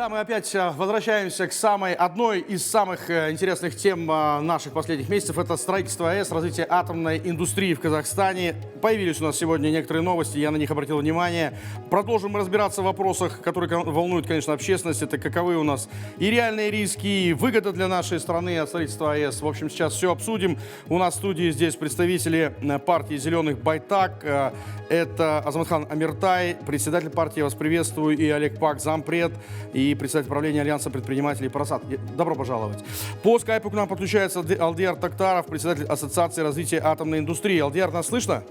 Да, мы опять возвращаемся к одной из самых интересных тем наших последних месяцев. Это строительство АЭС, развитие атомной индустрии в Казахстане. Появились у нас сегодня некоторые новости, я на них обратил внимание. Продолжим разбираться в вопросах, которые волнуют, конечно, общественность. Это каковы у нас и реальные риски, и выгода для нашей страны от строительства АЭС. В общем, сейчас все обсудим. У нас в студии здесь представители партии «Зеленых» Байтак. Это Азаматхан Амиртай, председатель партии, я вас приветствую, и Олег Пак, зампред, и председатель правления Альянса предпринимателей «Парасат». Добро пожаловать. По скайпу к нам подключается Алдияр Токтаров, председатель Ассоциации развития атомной индустрии. Алдияр, нас слышно?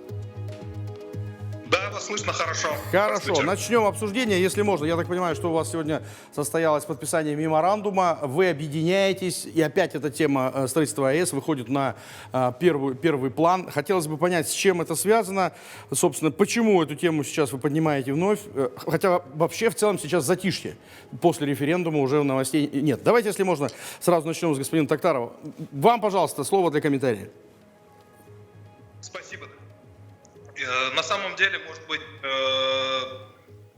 Да, вас слышно хорошо. Хорошо, начнем обсуждение, если можно. Я так понимаю, что у вас сегодня состоялось подписание меморандума. Вы объединяетесь, и опять эта тема строительства АЭС выходит на первый план. Хотелось бы понять, с чем это связано. Собственно, почему эту тему сейчас вы поднимаете вновь? Хотя вообще в целом сейчас затишье. После референдума уже новостей нет. Давайте, если можно, сразу начнем с господина Токтарова. Вам, пожалуйста, слово для комментария. Спасибо. На самом деле, может быть,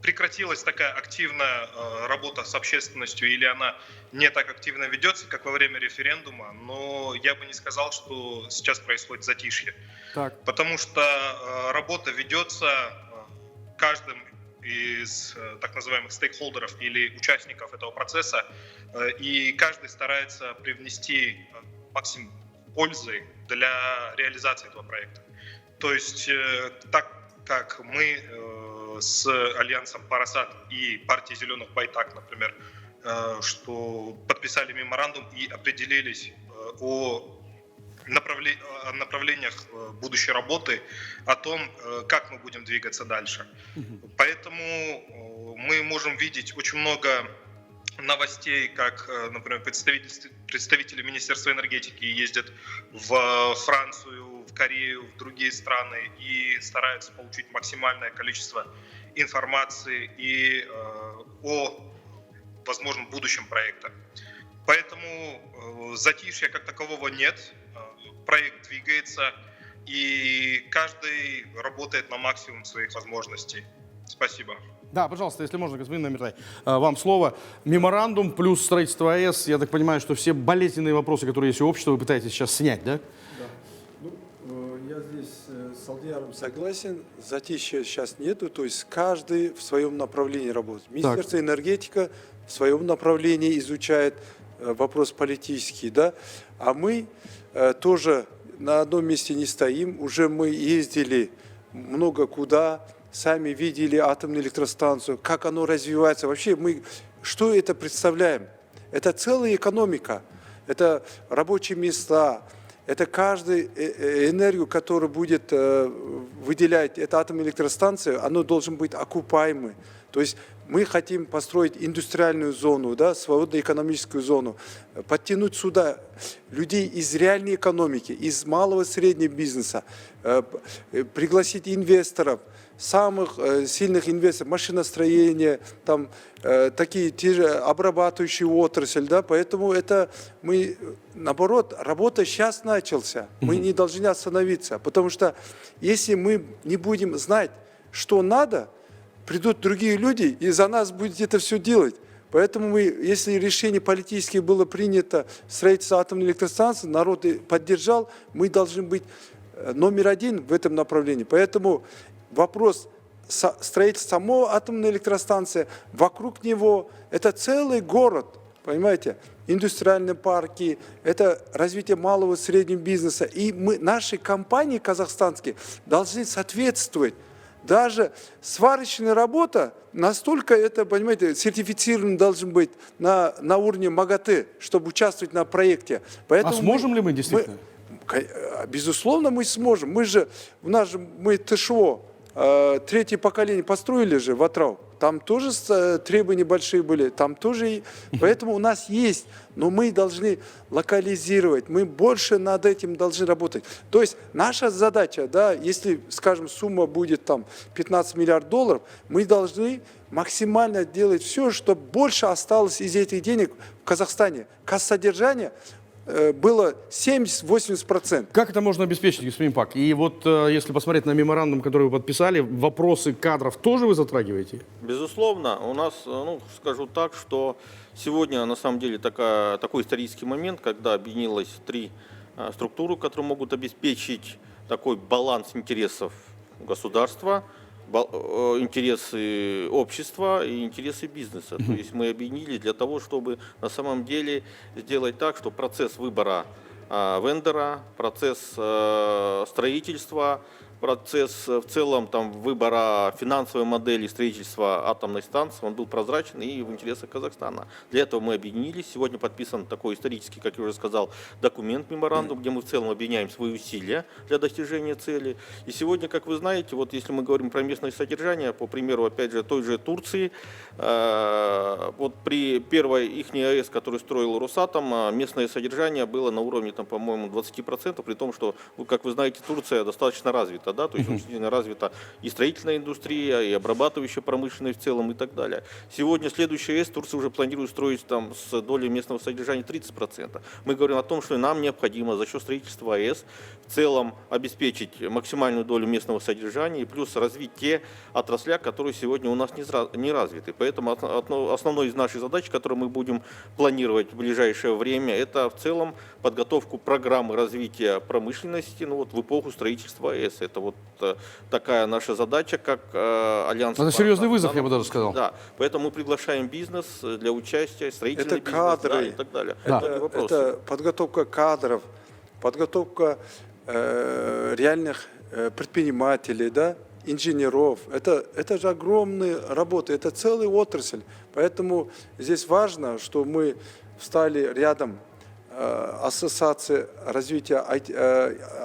прекратилась такая активная работа с общественностью, или она не так активно ведется, как во время референдума, но я бы не сказал, что сейчас происходит затишье. Так. Потому что работа ведется каждым из так называемых стейкхолдеров или участников этого процесса, и каждый старается привнести максимум пользы для реализации этого проекта. То есть, так как мы с Альянсом Парасат и партией «Зеленых» Байтак, например, что подписали меморандум и определились о направлениях будущей работы, о том, как мы будем двигаться дальше. Поэтому мы можем видеть очень много новостей, как, например, представители Министерства энергетики ездят в Францию, в Корею, в другие страны и стараются получить максимальное количество информации и о возможном будущем проекта. Поэтому затишья как такового нет, проект двигается, и каждый работает на максимум своих возможностей. Спасибо. Да, пожалуйста, если можно, господин Амиртай, вам слово. Меморандум плюс строительство АЭС. Я так понимаю, что все болезненные вопросы, которые есть у общества, вы пытаетесь сейчас снять, да? Да. Ну, я здесь с Алдияром согласен. Затишья сейчас нету, то есть каждый в своем направлении работает. Министерство энергетики в своем направлении изучает вопрос политический, да? А мы тоже на одном месте не стоим. Уже мы ездили много куда, сами видели атомную электростанцию, как оно развивается. Вообще мы что это представляем? Это целая экономика, это рабочие места, это каждую энергию, которую будет выделять эта атомная электростанция, она должен быть окупаемой. То есть мы хотим построить индустриальную зону, да, свободную экономическую зону, подтянуть сюда людей из реальной экономики, из малого и среднего бизнеса, пригласить инвесторов, самых сильных инвесторов, машиностроение, там, такие те же обрабатывающие отрасль, да, поэтому это мы, наоборот, работа сейчас начался, мы не должны остановиться, потому что если мы не будем знать, что надо, придут другие люди и за нас будет это все делать. Поэтому мы, если решение политическое было принято, строительство атомной электростанции, народ поддержал, мы должны быть номер один в этом направлении. Поэтому вопрос строительства самой атомной электростанции, вокруг него, это целый город, понимаете, индустриальные парки, это развитие малого и среднего бизнеса. И мы, наши компании казахстанские должны соответствовать. Даже сварочная работа, настолько это, понимаете, сертифицирован должен быть на уровне МАГАТЭ, чтобы участвовать на проекте. Поэтому сможем ли мы действительно? Безусловно, мы сможем. Мы ТШО, третье поколение построили же в Атырау. Там тоже требования большие были, там тоже. Поэтому у нас есть, но мы должны локализировать, мы больше над этим должны работать. То есть наша задача, да, если, скажем, сумма будет там 15 миллиардов долларов, мы должны максимально делать все, чтобы больше осталось из этих денег в Казахстане. Кассодержание было 70-80%. Как это можно обеспечить, господин Пак? И вот если посмотреть на меморандум, который вы подписали, вопросы кадров тоже вы затрагиваете? Безусловно, у нас, скажу так, что сегодня на самом деле такой исторический момент, когда объединилось три структуры, которые могут обеспечить такой баланс интересов государства, интересы общества и интересы бизнеса. То есть мы объединились для того, чтобы на самом деле сделать так, что процесс выбора вендора, процесс строительства, процесс в целом выбора финансовой модели строительства атомной станции, он был прозрачен и в интересах Казахстана. Для этого мы объединились. Сегодня подписан такой исторический, как я уже сказал, документ, меморандум, где мы в целом объединяем свои усилия для достижения цели. И сегодня, как вы знаете, вот если мы говорим про местное содержание, по примеру, опять же, той же Турции, вот при первой их АЭС, которую строил Росатом, местное содержание было на уровне, по-моему, 20%, при том, что, как вы знаете, Турция достаточно развита. Да, то есть очень сильно развита и строительная индустрия, и обрабатывающая промышленность в целом и так далее. Сегодня следующая АЭС Турция уже планирует строить с долей местного содержания 30%. Мы говорим о том, что нам необходимо за счет строительства АЭС в целом обеспечить максимальную долю местного содержания и плюс развить те отрасли, которые сегодня у нас не развиты. Поэтому основной из наших задач, которую мы будем планировать в ближайшее время, это в целом подготовку программы развития промышленности в эпоху строительства АЭС. Это вот такая наша задача, как Альянс. Это серьезный вызов, я бы даже сказал. Да, поэтому мы приглашаем бизнес для участия, строительный это бизнес, кадры, да, и так далее. Это подготовка кадров, подготовка реальных предпринимателей, да, инженеров. Это же огромная работа, это целая отрасль. Поэтому здесь важно, что мы встали рядом Ассоциации развития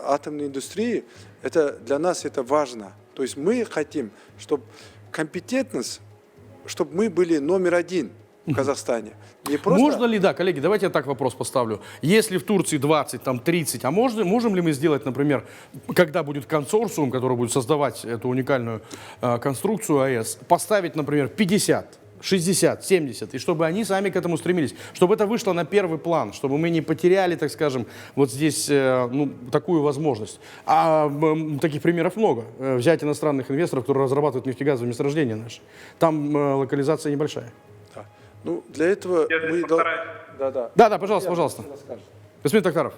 атомной индустрии. Для нас это важно. То есть мы хотим, чтобы компетентность, чтобы мы были номер один в Казахстане. Не просто... Можно ли, да, коллеги, давайте я так вопрос поставлю. Если в Турции 20, 30, а можем ли мы сделать, например, когда будет консорциум, который будет создавать эту уникальную конструкцию АЭС, поставить, например, 50, 60, 70, и чтобы они сами к этому стремились, чтобы это вышло на первый план, чтобы мы не потеряли, так скажем, вот здесь такую возможность. Таких примеров много. Взять иностранных инвесторов, которые разрабатывают нефтегазовые месторождения наши. Там локализация небольшая. Ну, для этого мы... Да, пожалуйста. Господин Токтаров,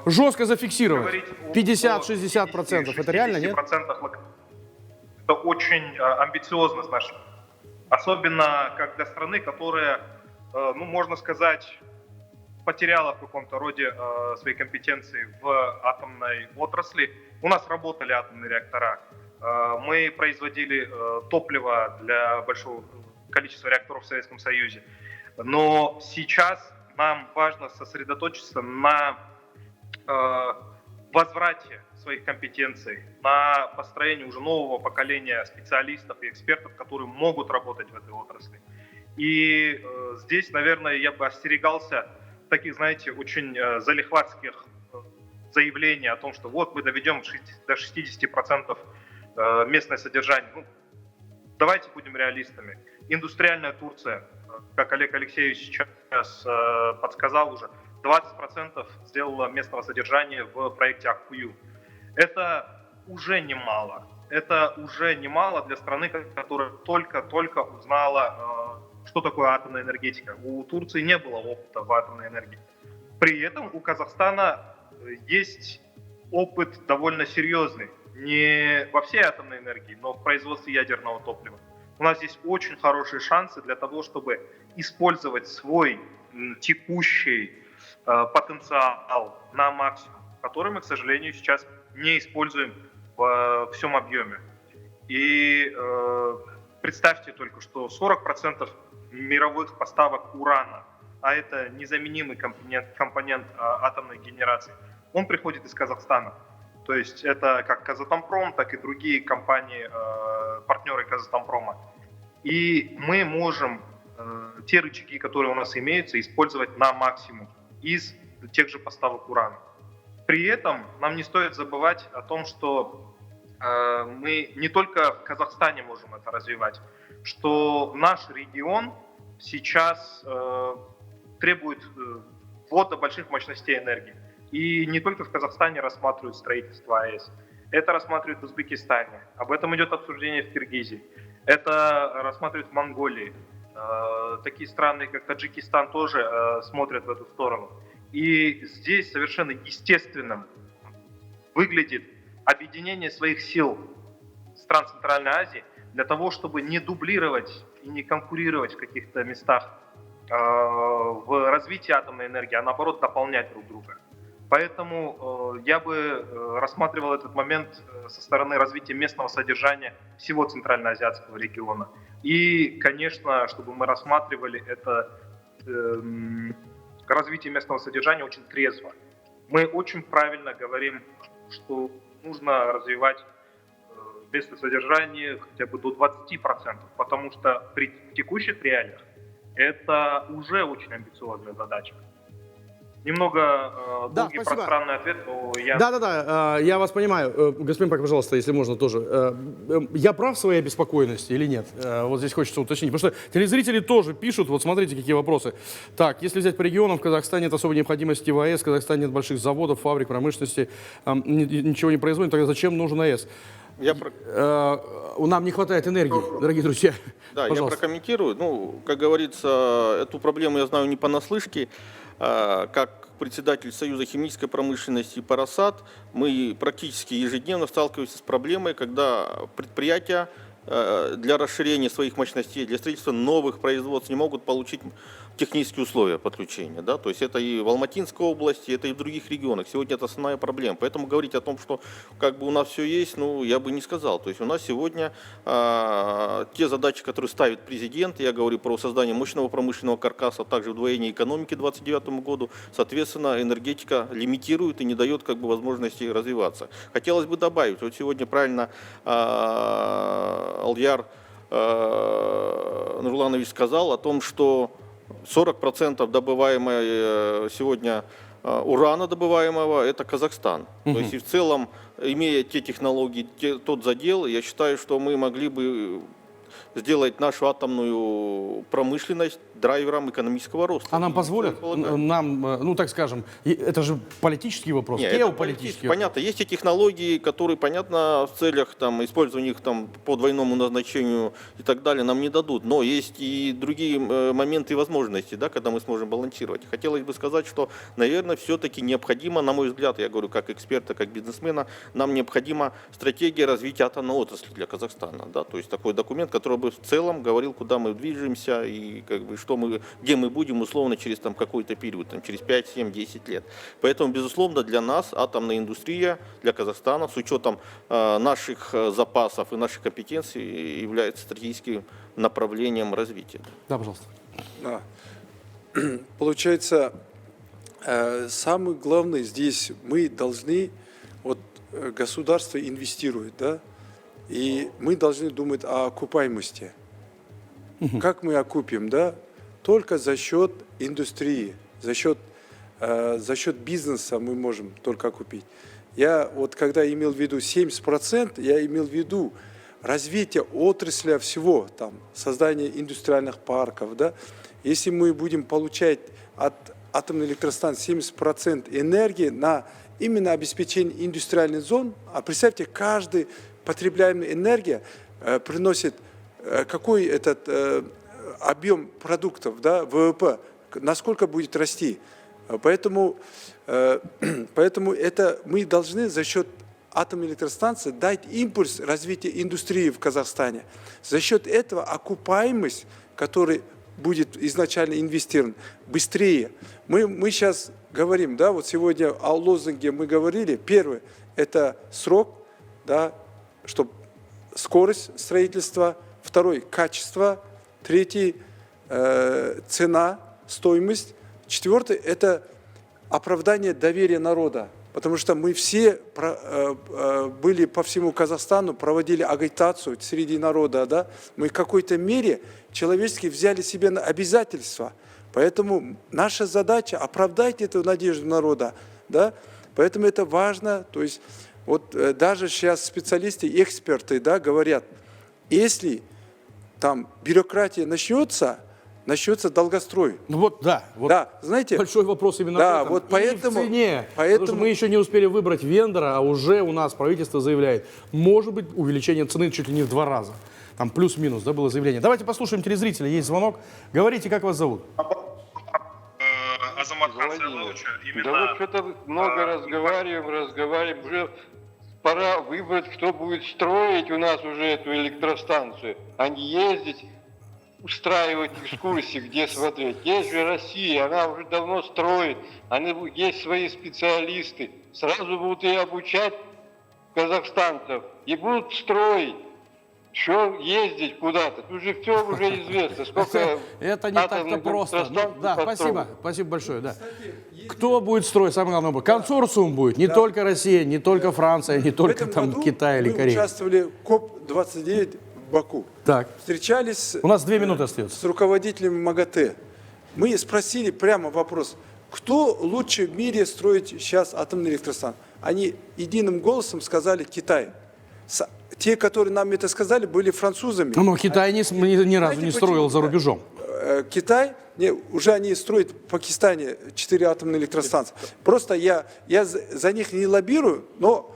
жестко зафиксировать. 50-60%. Это реально, нет? Это очень амбициозно с нашей. Особенно как для страны, которая, можно сказать, потеряла в каком-то роде свои компетенции в атомной отрасли. У нас работали атомные реактора. Мы производили топливо для большого количества реакторов в Советском Союзе. Но сейчас нам важно сосредоточиться на возврате своих компетенций, на построении уже нового поколения специалистов и экспертов, которые могут работать в этой отрасли. И здесь, наверное, я бы остерегался таких, знаете, очень залихватских заявлений о том, что вот мы доведем до 60% местное содержание. Давайте будем реалистами. Индустриальная Турция, как Олег Алексеевич сейчас подсказал уже, 20% сделала местного содержания в проекте Аккую. Это уже немало. Это уже немало для страны, которая только-только узнала, что такое атомная энергетика. У Турции не было опыта в атомной энергии. При этом у Казахстана есть опыт довольно серьезный. Не во всей атомной энергии, но в производстве ядерного топлива. У нас есть очень хорошие шансы для того, чтобы использовать свой текущий потенциал на максимум, который мы, к сожалению, сейчас не используем в всем объеме. И представьте только, что 40% мировых поставок урана, а это незаменимый компонент атомной генерации, он приходит из Казахстана. То есть это как Казатомпром, так и другие компании, партнеры Казатомпрома. И мы можем те рычаги, которые у нас имеются, использовать на максимум из тех же поставок урана. При этом нам не стоит забывать о том, что мы не только в Казахстане можем это развивать, что наш регион сейчас требует ввода больших мощностей энергии. И не только в Казахстане рассматривают строительство АЭС. Это рассматривают в Узбекистане. Об этом идет обсуждение в Киргизии. Это рассматривают в Монголии. Такие страны, как Таджикистан, тоже смотрят в эту сторону. И здесь совершенно естественным выглядит объединение своих сил стран Центральной Азии для того, чтобы не дублировать и не конкурировать в каких-то местах в развитии атомной энергии, а наоборот дополнять друг друга. Поэтому я бы рассматривал этот момент со стороны развития местного содержания всего Центральноазиатского региона. И, конечно, чтобы мы рассматривали это развитие местного содержания очень трезво. Мы очень правильно говорим, что нужно развивать местное содержание хотя бы до 20%, потому что при текущих реалиях это уже очень амбициозная задача. Немного долгий, спасибо. пространный ответ, но я... Да, я вас понимаю. Господин Пак, пожалуйста, если можно тоже. Я прав в своей обеспокоенности или нет? Вот здесь хочется уточнить. Потому что телезрители тоже пишут, вот смотрите, какие вопросы. Так, если взять по регионам, в Казахстане нет особой необходимости в АЭС, в Казахстане нет больших заводов, фабрик, промышленности, ничего не производит, тогда зачем нужен АЭС? Нам не хватает энергии, дорогие друзья. Да, пожалуйста. я прокомментирую. Ну, как говорится, эту проблему я знаю не понаслышке. Как председатель Союза химической промышленности «Парасат», мы практически ежедневно сталкиваемся с проблемой, когда предприятия для расширения своих мощностей, для строительства новых производств не могут получить технические условия подключения. Да? То есть это и в Алматинской области, это и в других регионах. Сегодня это основная проблема. Поэтому говорить о том, что как бы у нас все есть, ну, я бы не сказал. То есть у нас сегодня те задачи, которые ставит президент, я говорю про создание мощного промышленного каркаса, также удвоение экономики к 2029 году, соответственно, энергетика лимитирует и не дает как бы возможности развиваться. Хотелось бы добавить, вот сегодня правильно Алдияр Нурланович сказал о том, что 40% добываемого сегодня урана добываемого – это Казахстан. То есть и в целом, имея те технологии, тот задел, я считаю, что мы могли бы сделать нашу атомную промышленность драйвером экономического роста. А нам позволят? Нам, ну так скажем, это же политический вопрос, Нет, геополитический. Понятно, есть и технологии, которые, понятно, в целях там, использования их там, по двойному назначению и так далее нам не дадут. Но есть и другие моменты и возможности, да, когда мы сможем балансировать. Хотелось бы сказать, что, наверное, все-таки необходимо, на мой взгляд, я говорю как эксперта, как бизнесмена, нам необходима стратегия развития атомной отрасли для Казахстана. Да? То есть такой документ, который бы в целом говорил, куда мы движемся и как бы, где мы будем условно через там, какой-то период, там, через 5, 7, 10 лет. Поэтому, безусловно, для нас атомная индустрия, для Казахстана, с учетом наших запасов и наших компетенций, является стратегическим направлением развития. Да, пожалуйста. Да. Получается, самое главное здесь мы должны, вот государство инвестирует, да, и мы должны думать о окупаемости. Как мы окупим, да? Только за счет индустрии, за счет бизнеса мы можем только окупить. Я вот когда имел в виду 70%, я имел в виду развитие отрасли всего, там, создание индустриальных парков, да? Если мы будем получать от атомной электростанции 70% энергии на именно обеспечение индустриальных зон, а представьте, каждый потребляемая энергия приносит какой этот объем продуктов, да, ВВП, насколько будет расти. Поэтому это мы должны за счет атомной электростанции дать импульс развития индустрии в Казахстане. За счет этого окупаемость, которая будет изначально инвестирована, быстрее. Мы сейчас говорим, да, вот сегодня о лозунге мы говорили. Первый – это срок, да, чтобы скорость строительства. Второй – качество. Третий – цена, стоимость. Четвертый – это оправдание доверия народа. Потому что мы все были по всему Казахстану, проводили агитацию среди народа. Да? Мы в какой-то мере человечески взяли себе на обязательства. Поэтому наша задача – оправдать эту надежду народа. Да? Поэтому это важно. То есть, вот даже сейчас специалисты, эксперты, да, говорят, если там бюрократия начнется, начнется долгострой. Ну вот, да. Вот Да, знаете, большой вопрос именно да, в этом. вот И поэтому- в цене. Потому что поэтому- мы еще не успели выбрать вендора, а уже у нас правительство заявляет, может быть увеличение цены чуть ли не в 2 раза. Там плюс-минус, да, было заявление. Давайте послушаем телезрителя, есть звонок. Говорите, как вас зовут? Азамат Владимир, именно... да вот что-то много разговариваем, уже пора выбрать, кто будет строить у нас уже эту электростанцию, а не ездить, устраивать экскурсии, где смотреть. Есть же Россия, она уже давно строит, есть свои специалисты, сразу будут и обучать казахстанцев, и будут строить. Что ездить куда-то? Тут же все уже известно. Сколько Это не так-то атомных просто. Ну, электростанций да, построено. спасибо. Спасибо большое. Да. Кто будет строить? Самое главное, консорциум будет. Не только Россия, не только Франция, не в только этом там году Китай или мы Корея. участвовали в КОП-29 в Баку. Так, Встречались у нас 2 минуты остается. с руководителем МАГАТЭ. Мы спросили прямо вопрос, кто лучше в мире строит сейчас атомные электростанции. Они единым голосом сказали Китай. Те, которые нам это сказали, были французами. Но Китай ни разу не Знаете, строил почему? за рубежом. Китай, уже они строят в Пакистане 4 атомные электростанции. Просто я за них не лоббирую, но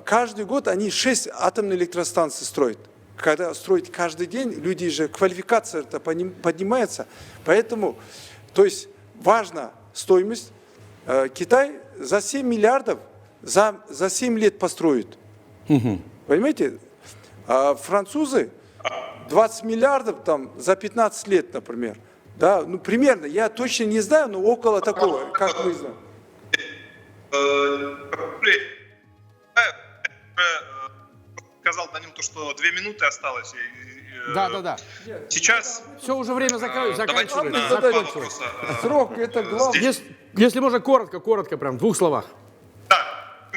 каждый год они 6 атомных электростанций строят. Когда строить каждый день, люди же, квалификация это поднимается. Поэтому, то есть, важна стоимость. Китай за 7 миллиардов за 7 лет построит. Понимаете? А французы 20 миллиардов там за 15 лет, например. Да, ну примерно, я точно не знаю, но около такого, как мы знаем. Сказал Данил, то, что 2 минуты осталось. Да. Сейчас Все, уже время давайте заканчивается. на задайте. два вопроса. Срок это главное. Если можно, коротко, прям в 2 словах. Да,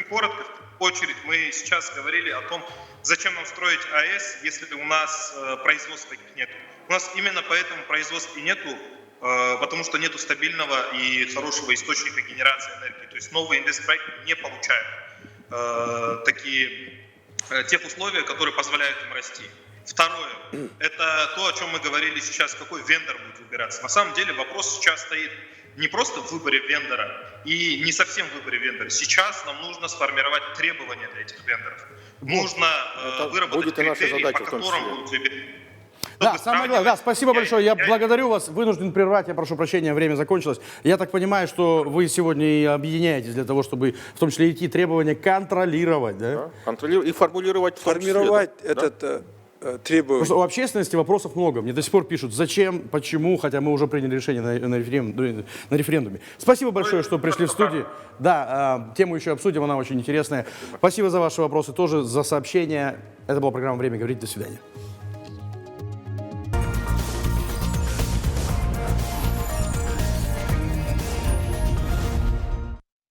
коротко, в первую очередь, мы сейчас говорили о том, зачем нам строить АЭС, если у нас производства нет. У нас именно поэтому производства нету, потому что нету стабильного и хорошего источника генерации энергии. То есть новые инвестпроекты не получают тех условий, которые позволяют им расти. Второе, это то, о чем мы говорили сейчас, какой вендор будет выбираться. На самом деле вопрос сейчас стоит не просто в выборе вендора и не совсем в выборе вендора. Сейчас нам нужно сформировать требования для этих вендоров. Нужно выработать будет и наша критерии, задача по в том которым числе. будут выбирать. Да, самое главное, да, спасибо большое. Я благодарю вас. Вынужден прервать, я прошу прощения, время закончилось. Я так понимаю, что вы сегодня и объединяетесь для того, чтобы в том числе эти требования контролировать, да? Контролировать и формулировать в том числе, Формировать да? этот Потому требование. что у общественности вопросов много. Мне до сих пор пишут, зачем, почему, хотя мы уже приняли решение на референдуме. Спасибо большое, что пришли в студию. Да, тему еще обсудим, она очень интересная. Спасибо за ваши вопросы, тоже за сообщения. Это была программа «Время говорить». До свидания.